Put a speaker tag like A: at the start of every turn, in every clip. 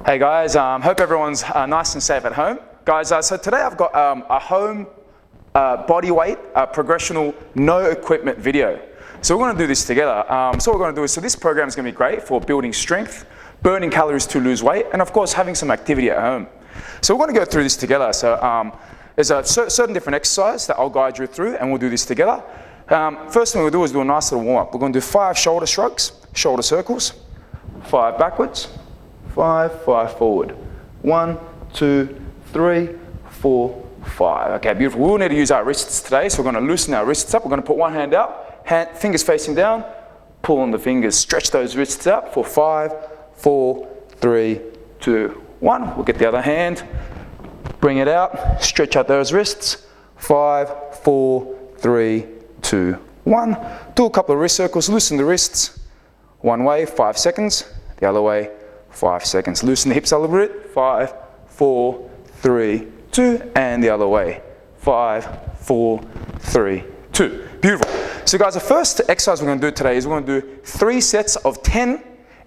A: Hey guys, hope everyone's nice and safe at home. Guys, so today I've got a home bodyweight progressional no equipment video. So we're going to do this together. So what we're going to do is, so this program is going to be great for building strength, burning calories to lose weight, and of course having some activity at home. So we're going to go through this together. So there's a certain different exercise that I'll guide you through, and we'll do this together. First thing we'll do is do a nice little warm up. We're going to do 5 shoulder shrugs, shoulder circles, 5 backwards, 5 forward. 1, 2, 3, 4, 5. Okay, beautiful. We will need to use our wrists today, so we're going to loosen our wrists up. We're going to put one hand out, fingers facing down, pull on the fingers, stretch those wrists out for 5, 4, 3, 2, 1. We'll get the other hand, bring it out, stretch out those wrists, 5, 4, 3, 2, 1. Do a couple of wrist circles, loosen the wrists. One way, 5 seconds. The other way, 5 seconds. Loosen the hips a little bit. 5, 4, 3, 2. And the other way. 5, 4, 3, 2. Beautiful. So guys, the first exercise we're going to do today is we're going to do 3 sets of 10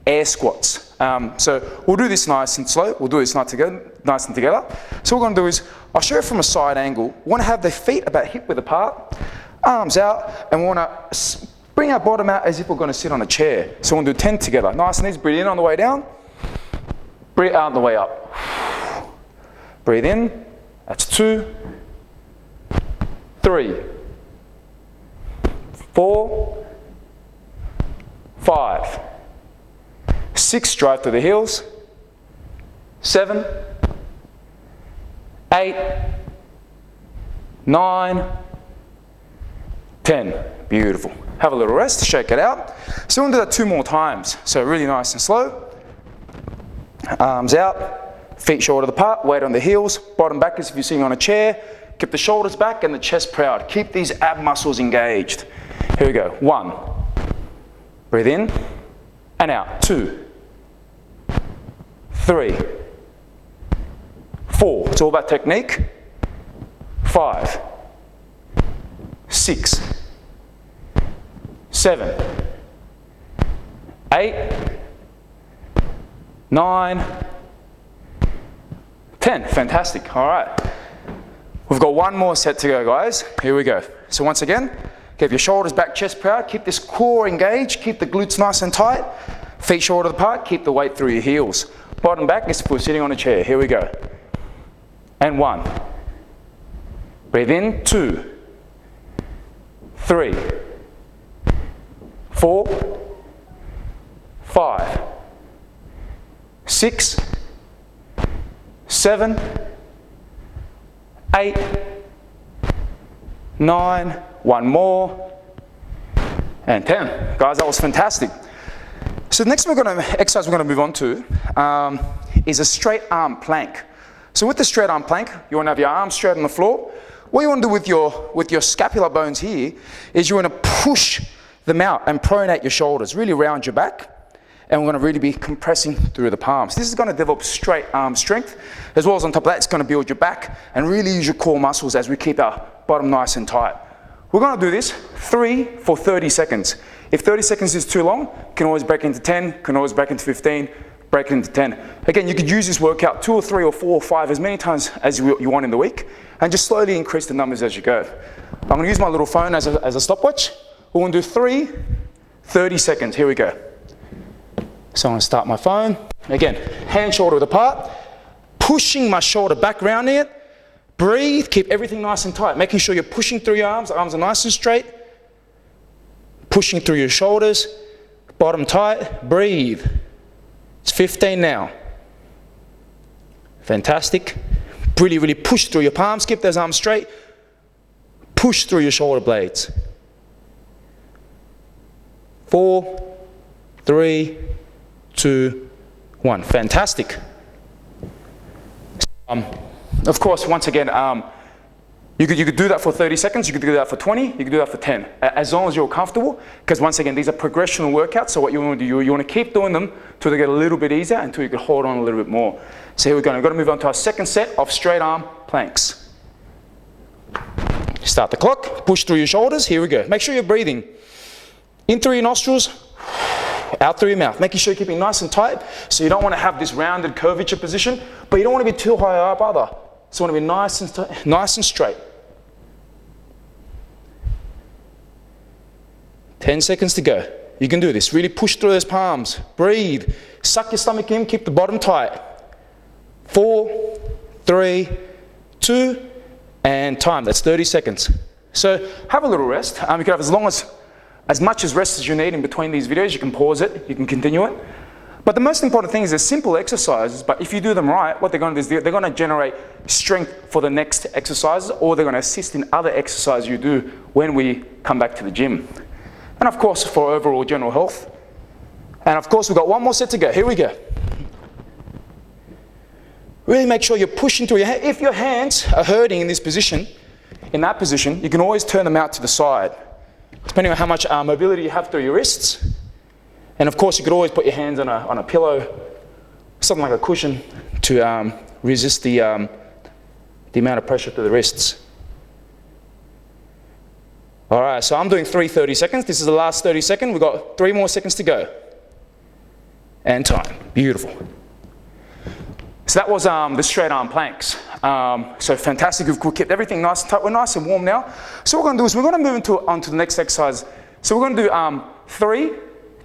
A: air squats. So we'll do this nice and slow. We'll do this nice and together. So what we're going to do is, I'll show you from a side angle. We want to have the feet about hip width apart, arms out, and we want to bring our bottom out as if we're going to sit on a chair. So we'll do 10 together. Nice and easy. Breathe in on the way down. Breathe out on the way up. Breathe in. That's 2, 3, 4, 5, 6. Drive through the heels. 7, 8, 9, 10. Beautiful. Have a little rest, shake it out. So we're going to do that 2 more times. So really nice and slow. Arms out, feet shoulder apart, weight on the heels, bottom back as if you're sitting on a chair. Keep the shoulders back and the chest proud. Keep these ab muscles engaged. Here we go. 1. Breathe in and out. 2, 3, 4. It's all about technique. 5, 6, 7, 8, 9, 10. Fantastic. All right. We've got 1 more set to go, guys. Here we go. So once again, keep your shoulders back, chest proud. Keep this core engaged. Keep the glutes nice and tight. Feet shoulder apart. Keep the weight through your heels. Bottom back as if we're sitting on a chair. Here we go. And 1. Breathe in. 2, 3, 4, 5, 6, 7, 8, 9, 1 more, and 10. Guys, that was fantastic. So the next exercise we're going to move on to is a straight arm plank. So with the straight arm plank, you want to have your arms straight on the floor. What you want to do with your scapular bones here is you want to push them out and pronate your shoulders, really round your back, and we're going to really be compressing through the palms. This is going to develop straight arm strength, as well as on top of that, it's going to build your back and really use your core muscles as we keep our bottom nice and tight. We're going to do this 3 for 30 seconds. If 30 seconds is too long, you can always break into 10, can always break into 15, break it into 10. Again, you could use this workout 2 or 3 or 4 or 5, as many times as you want in the week, and just slowly increase the numbers as you go. I'm going to use my little phone as a stopwatch. We're going to do 3, 30 seconds. Here we go. So I'm going to start my phone. Again, hand shoulder apart, pushing my shoulder back, rounding it. Breathe, keep everything nice and tight, making sure you're pushing through your arms. Arms are nice and straight. Pushing through your shoulders, bottom tight. Breathe. It's 15 now. Fantastic. Really, really push through your palms. Keep those arms straight. Push through your shoulder blades. 4, 3, 2, 1. Fantastic. Of course, once again, you could do that for 30 seconds, you could do that for 20, you could do that for 10, as long as you're comfortable, because once again, these are progressional workouts, so what you want to do, you want to keep doing them until they get a little bit easier, until you can hold on a little bit more. So here we go. We've got to move on to our second set of straight arm planks. Start the clock, push through your shoulders. Here we go. Make sure you're breathing in through your nostrils, out through your mouth, making sure you're keeping nice and tight. So you don't want to have this rounded curvature position, but you don't want to be too high up either. So you want to be nice and straight. 10 seconds to go. You can do this. Really push through those palms. Breathe. Suck your stomach in. Keep the bottom tight. 4, 3, 2, and time. That's 30 seconds. So have a little rest. You can have as much rest as you need in between these videos. You can pause it. You can continue it. But the most important thing is they're simple exercises, but if you do them right, what they're going to do is they're going to generate strength for the next exercises, or they're going to assist in other exercises you do when we come back to the gym. And of course, for overall general health. And of course, we've got one more set to go. Here we go. Really make sure you're pushing through your hands. If your hands are hurting in this position, in that position, you can always turn them out to the side, depending on how much mobility you have through your wrists. And of course, you could always put your hands on a pillow, something like a cushion, to resist the amount of pressure through the wrists. All right, so I'm doing 30 seconds. This is the last 30 seconds. We've got 3 more seconds to go. And time. Beautiful. So that was the straight arm planks. So fantastic. We've kept everything nice and tight. We're nice and warm now. So what we're going to do is we're going to move onto the next exercise. So we're going to do 3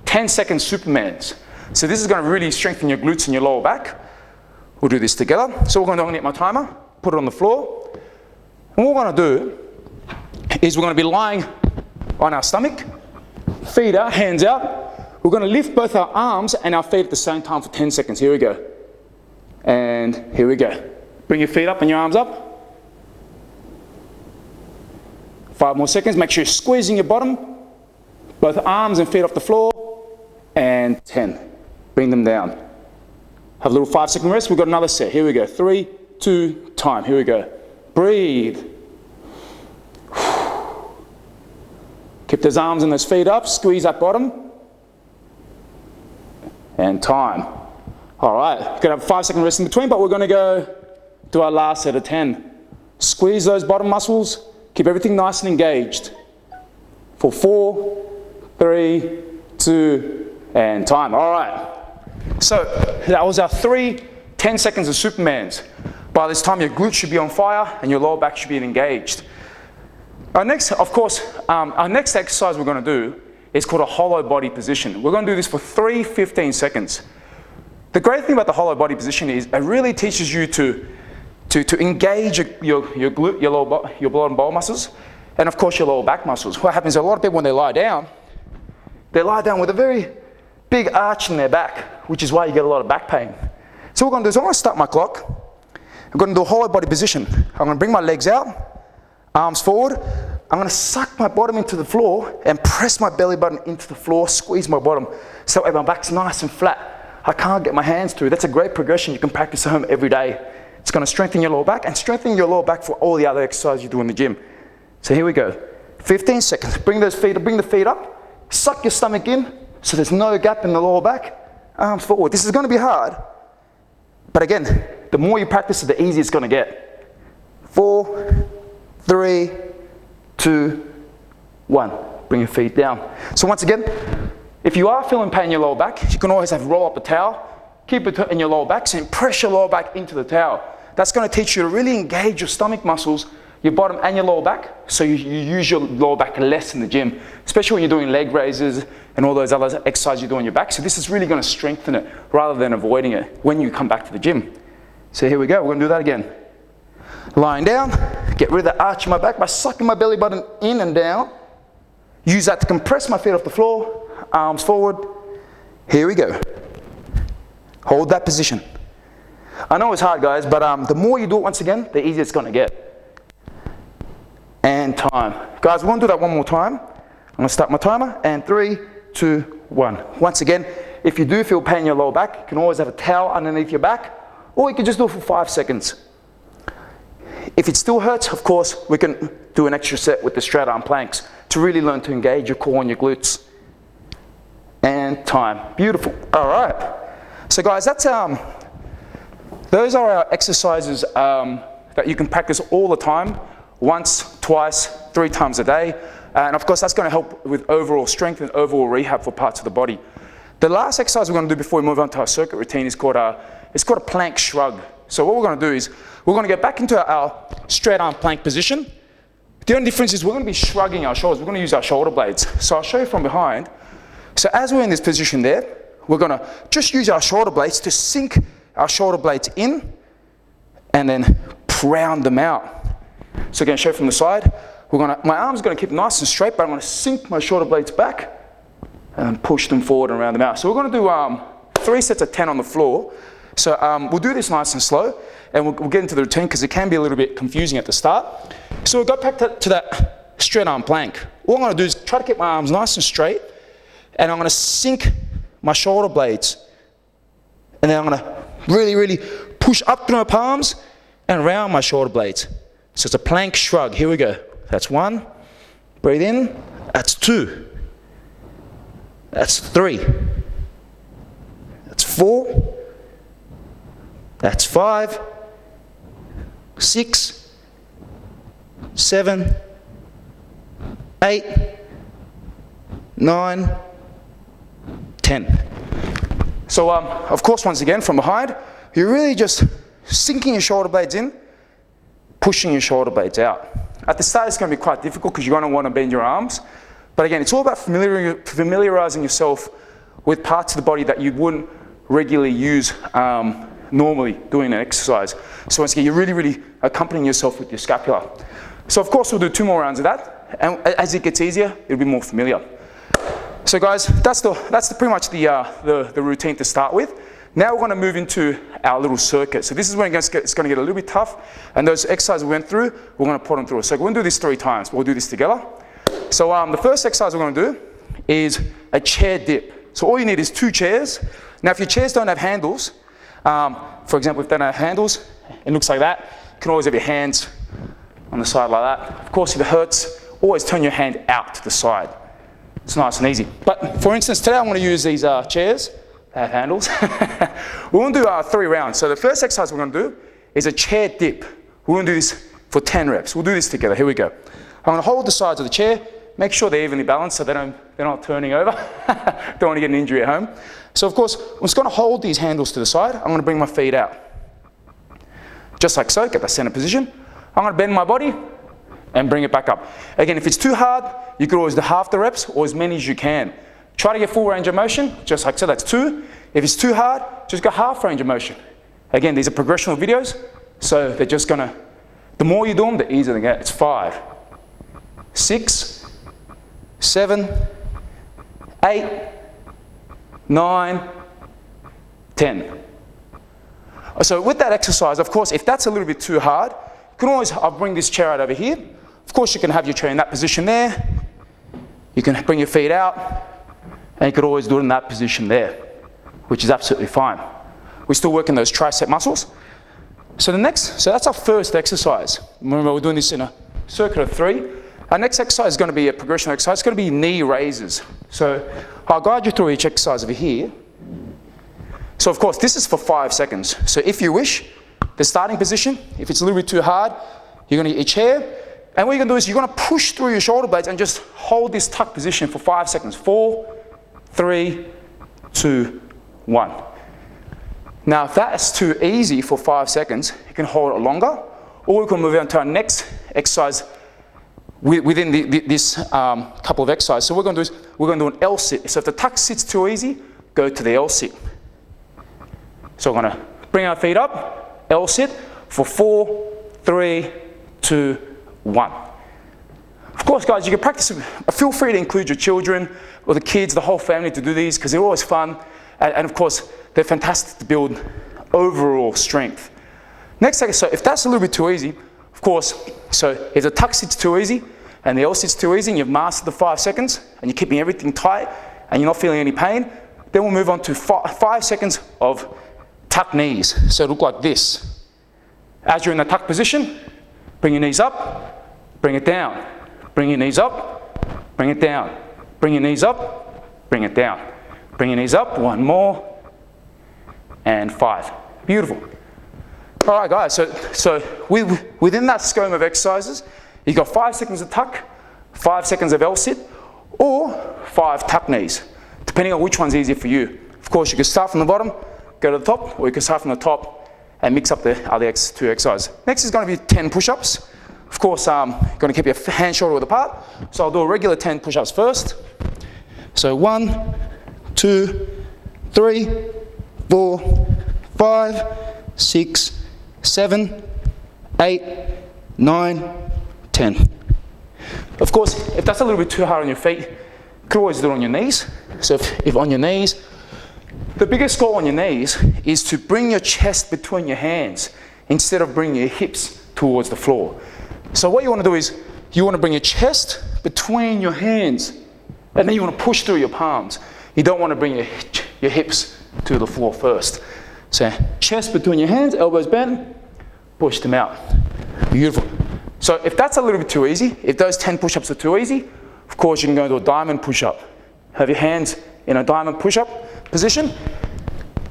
A: 10-second Supermans. So this is going to really strengthen your glutes and your lower back. We'll do this together. So I'm going to get my timer, put it on the floor. And what we're going to do is we're going to be lying on our stomach, feet out, hands out. We're going to lift both our arms and our feet at the same time for 10 seconds. Here we go. And here we go. Bring your feet up and your arms up. 5 more seconds. Make sure you're squeezing your bottom. Both arms and feet off the floor. And 10. Bring them down. Have a little 5-second rest. We've got another set. Here we go. 3, 2, time. Here we go. Breathe. Keep those arms and those feet up. Squeeze that bottom. And time. All right. You're going to have a 5-second rest in between, but we're going to go to our last set of 10. Squeeze those bottom muscles. Keep everything nice and engaged. For 4, 3, 2, and time. All right. So that was our 3 10 seconds of Supermans. By this time, your glutes should be on fire and your lower back should be engaged. Our next exercise we're going to do is called a hollow body position. We're going to do this for 15 seconds. The great thing about the hollow body position is it really teaches you to engage your bottom ball muscles, and of course your lower back muscles. What happens is a lot of people when they lie down with a very big arch in their back, which is why you get a lot of back pain. So what we're going to do is I'm going to start my clock. I'm going to do a hollow body position. I'm going to bring my legs out, arms forward. I'm going to suck my bottom into the floor and press my belly button into the floor, squeeze my bottom, so that way my back's nice and flat. I can't get my hands through. That's a great progression you can practice at home every day. It's going to strengthen your lower back and strengthen your lower back for all the other exercises you do in the gym. So here we go. 15 seconds. Bring the feet up. Suck your stomach in so there's no gap in the lower back. Arms forward. This is going to be hard. But again, the more you practice it, the easier it's going to get. 4, 3, 2, 1. Bring your feet down. So once again, if you are feeling pain in your lower back, you can always roll up a towel, keep it in your lower back, so press your lower back into the towel. That's going to teach you to really engage your stomach muscles, your bottom and your lower back, so you use your lower back less in the gym, especially when you're doing leg raises and all those other exercises you do on your back. So this is really going to strengthen it rather than avoiding it when you come back to the gym. So here we go, we're going to do that again. Lying down, get rid of the arch in my back by sucking my belly button in and down. Use that to compress my feet off the floor, arms forward. Here we go. Hold that position. I know it's hard, guys, but the more you do it once again, the easier it's going to get. And time. Guys, we're going to do that one more time. I'm going to start my timer, and 3, 2, 1. Once again, if you do feel pain in your lower back, you can always have a towel underneath your back, or you can just do it for 5 seconds. If it still hurts, of course, we can do an extra set with the straight arm planks to really learn to engage your core and your glutes. And time. Beautiful. All right. So guys, that's those are our exercises that you can practice all the time, once, twice, 3 times a day. And of course, that's going to help with overall strength and overall rehab for parts of the body. The last exercise we're going to do before we move on to our circuit routine is called a plank shrug. So what we're going to do is we're going to get back into our straight arm plank position. The only difference is we're going to be shrugging our shoulders. We're going to use our shoulder blades. So I'll show you from behind. So as we're in this position there, we're going to just use our shoulder blades to sink our shoulder blades in and then round them out. So again, show from the side. My arm's going to keep nice and straight, but I'm going to sink my shoulder blades back and push them forward and round them out. So we're going to do 3 sets of 10 on the floor. So we'll do this nice and slow, and we'll get into the routine because it can be a little bit confusing at the start. So we'll go back to that straight arm plank. All I'm going to do is try to keep my arms nice and straight, and I'm going to sink my shoulder blades. And then I'm going to really, really push up through my palms and around my shoulder blades. So it's a plank shrug. Here we go. That's 1. Breathe in. That's 2. That's 3. That's 4. That's 5. 6. 7. 8. 9. 10. So of course, once again, from behind, you're really just sinking your shoulder blades in, pushing your shoulder blades out. At the start, it's going to be quite difficult because you're going to want to bend your arms. But again, it's all about familiarizing yourself with parts of the body that you wouldn't regularly use normally doing an exercise. So once again, you're really, really accompanying yourself with your scapula. So of course, we'll do 2 more rounds of that. And as it gets easier, it'll be more familiar. So guys, that's pretty much the routine to start with. Now we're going to move into our little circuit. So this is when it's going to get a little bit tough. And those exercises we went through, we're going to put them through. So we're going to do this 3 times. We'll do this together. So the first exercise we're going to do is a chair dip. So all you need is 2 chairs. Now if your chairs don't have handles, for example, if they don't have handles, it looks like that. You can always have your hands on the side like that. Of course, if it hurts, always turn your hand out to the side. It's nice and easy. But for instance, today I'm going to use these chairs. They have handles. We're going to do 3 rounds. So the first exercise we're going to do is a chair dip. We're going to do this for 10 reps. We'll do this together. Here we go. I'm going to hold the sides of the chair. Make sure they're evenly balanced so they're not turning over. Don't want to get an injury at home. So of course, I'm just going to hold these handles to the side. I'm going to bring my feet out. Just like so, get the center position. I'm going to bend my body and bring it back up. Again, if it's too hard, you could always do half the reps or as many as you can. Try to get full range of motion, just like so, that's 2. If it's too hard, just go half range of motion. Again, these are progressional videos, so they're just gonna, the more you do them, the easier they get. It's 5, 6, 7, 8, 9, 10. So with that exercise, of course, if that's a little bit too hard, you can always, I'll bring this chair out over here. Of course, you can have your chair in that position there. You can bring your feet out. And you could always do it in that position there, which is absolutely fine. We're still working those tricep muscles. So that's our first exercise. Remember, we're doing this in a circuit of 3. Our next exercise is going to be a progressional exercise. It's going to be knee raises. So I'll guide you through each exercise over here. So of course, this is for 5 seconds. So if you wish, the starting position, if it's a little bit too hard, you're going to get your chair. And what you're going to do is you're going to push through your shoulder blades and just hold this tuck position for 5 seconds. 4, 3, 2, 1. Now, if that's too easy for 5 seconds, you can hold it longer, or we can move on to our next exercise within this couple of exercises. So what we're going to do is we're going to do an L sit. So if the tuck sits too easy, go to the L sit. So we're going to bring our feet up, L sit for 4, 3, 2, 1. Of course, guys, you can practice. Feel free to include your children or the kids, the whole family to do these because they're always fun. And of course, they're fantastic to build overall strength. Next, so if that's a little bit too easy, of course, so if the tuck sits too easy and the L sits too easy and you've mastered the 5 seconds and you're keeping everything tight and you're not feeling any pain, then we'll move on to 5 seconds of tuck knees. So it'll look like this. As you're in the tuck position, bring your knees up, bring it down. Bring your knees up, bring it down. Bring your knees up, bring it down. Bring your knees up, 1 more, and 5. Beautiful. All right, guys, so within that scheme of exercises, you've got 5 seconds of tuck, 5 seconds of L sit, or 5 tuck knees. depending on which one's easier for you. Of course, you can start from the bottom, go to the top, or you can start from the top and mix up the other two exercises. Next is going to be 10 push-ups. Of course, going to keep your hands shoulder width apart. So I'll do a regular 10 push-ups first. So 1, 2, 3, 4, 5, 6, 7, 8, 9, 10. Of course, if that's a little bit too hard on your feet, you could always do it on your knees. So if on your knees, the biggest goal on your knees is to bring your chest between your hands instead of bringing your hips towards the floor. So what you want to do is you want to bring your chest between your hands and then you want to push through your palms. You don't want to bring your hips to the floor first. So chest between your hands, elbows bent, push them out. Beautiful. So if that's a little bit too easy, if those 10 push-ups are too easy, of course you can go into a diamond push-up. Have your hands in a diamond push-up position.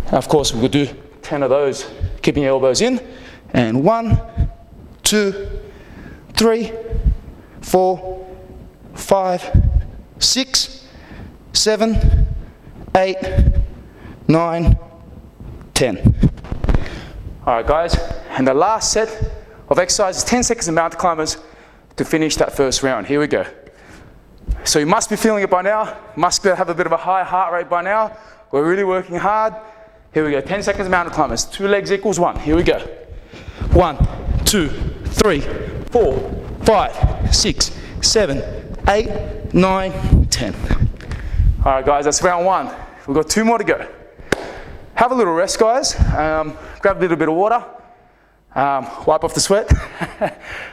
A: And of course we could do 10 of those, keeping your elbows in. And 1, 2, 3, 4, 5, 6, 7, 8, 9, 10. All right, guys, and the last set of exercises, 10 seconds of mountain climbers to finish that first round. Here we go. So you must be feeling it by now, must have a bit of a high heart rate by now. We're really working hard. Here we go, 10 seconds of mountain climbers. 2 legs equals 1. Here we go. 1, 2, 3, 4, 5, 6, 7, 8, 9, 10. All right, guys, that's round 1. We've got 2 more to go. Have a little rest, guys. Grab a little bit of water. Wipe off the sweat.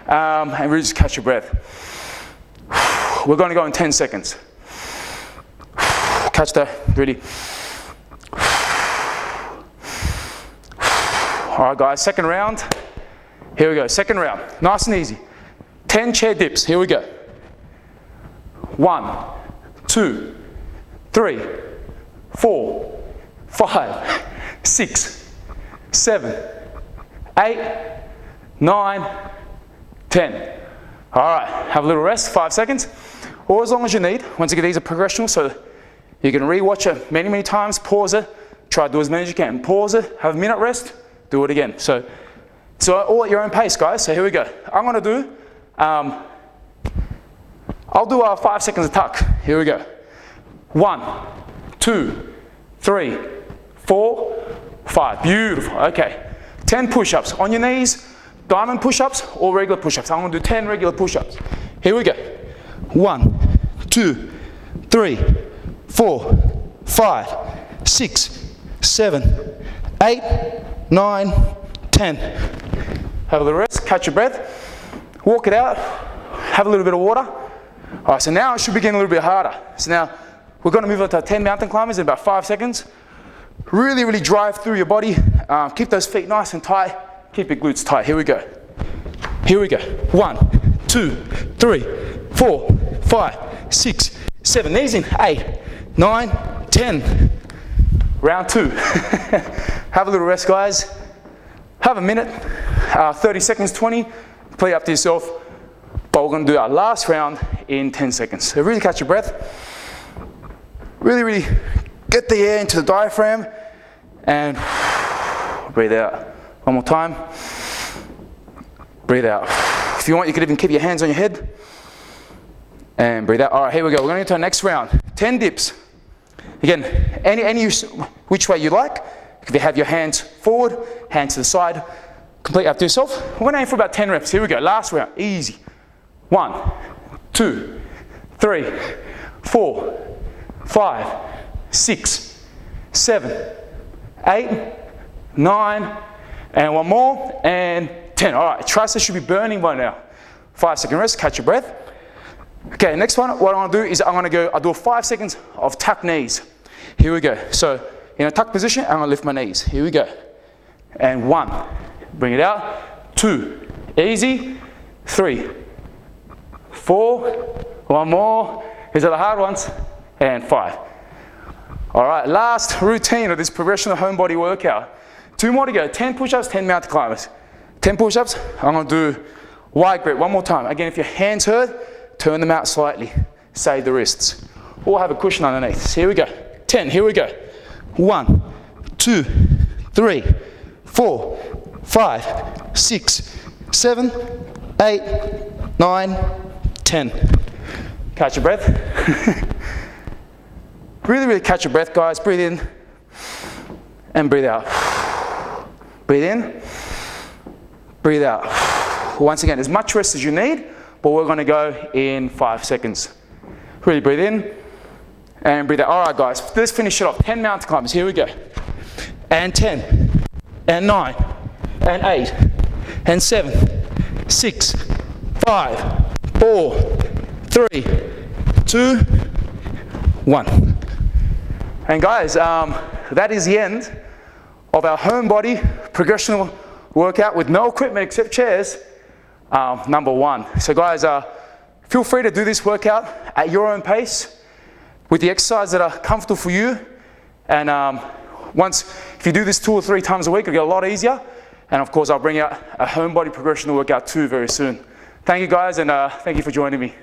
A: And really just catch your breath. We're going to go in 10 seconds. Catch that, really. All right, guys, second round. Here we go, second round. Nice and easy. 10 chair dips, here we go. 1, 2, 3, 4, 5, 6, 7, 8, 9, 10. All right, have a little rest, 5 seconds, or as long as you need. Once again, these are progressional, so you can re-watch it many, many times, pause it, try to do as many as you can. Pause it, have a minute rest, do it again. So all at your own pace, guys. So here we go. I'm gonna do, I'll do 5 seconds of tuck. Here we go. 1, 2, 3, 4, 5. Beautiful, okay. 10 push-ups on your knees, diamond push-ups or regular push-ups. I'm gonna do 10 regular push-ups. Here we go. 1, 2, 3, 4, 5, 6, 7, 8, 9, 10. Have a little rest, catch your breath, walk it out, have a little bit of water. All right, so now it should be getting a little bit harder. So now we're gonna move on to 10 mountain climbers in about 5 seconds. Really, really drive through your body. Keep those feet nice and tight. Keep your glutes tight. Here we go. Here we go. 1, 2, 3, 4, 5, 6, 7. Knees in. 8, 9, 10. Round 2. Have a little rest, guys. Have a minute. 30 seconds, 20. Play up to yourself. But we're going to do our last round in 10 seconds. So really catch your breath. Really, really get the air into the diaphragm. And breathe out. One more time. Breathe out. If you want, you could even keep your hands on your head. And breathe out. All right, here we go. We're going to get to our next round. 10 dips. Again, any which way you like. If you have your hands forward, hands to the side, complete up to yourself. We're going to aim for about 10 reps. Here we go. Last round. Easy. 1, 2, 3, 4, 5, 6, 7, 8, 9, and one more, and 10. All right, triceps should be burning by now. 5 second rest, catch your breath. Okay, next one, what I want to do is I'll do 5 seconds of tuck knees. Here we go. So in a tuck position, I'm gonna lift my knees. Here we go. And 1, bring it out. 2, easy. 3, 4, one more. These are the hard ones. And 5. All right, last routine of this progressional home body workout. 2 more to go. 10 push-ups, 10 mountain climbers. 10 push-ups, I'm gonna do wide grip one more time. Again, if your hands hurt, turn them out slightly. Save the wrists. Or have a cushion underneath. So here we go. 10. Here we go. 1, 2, 3, 4, 5, 6, 7, 8, 9, 10. Catch your breath. Really catch your breath, guys. Breathe in and breathe out. Breathe in, breathe out. Once again, as much rest as you need, but we're gonna go in 5 seconds. Really breathe in and breathe out. All right, guys, let's finish it off. 10 mountain climbers, here we go. And 10, and 9, and 8, and 7, 6, 5, 4, 3, 2, 1. And guys, that is the end of our home body progressional workout with no equipment except chairs, number 1. So guys, feel free to do this workout at your own pace with the exercises that are comfortable for you. And if you do this 2 or 3 times a week, it'll get a lot easier. And of course, I'll bring out a home body progressional workout too very soon. Thank you guys, and thank you for joining me.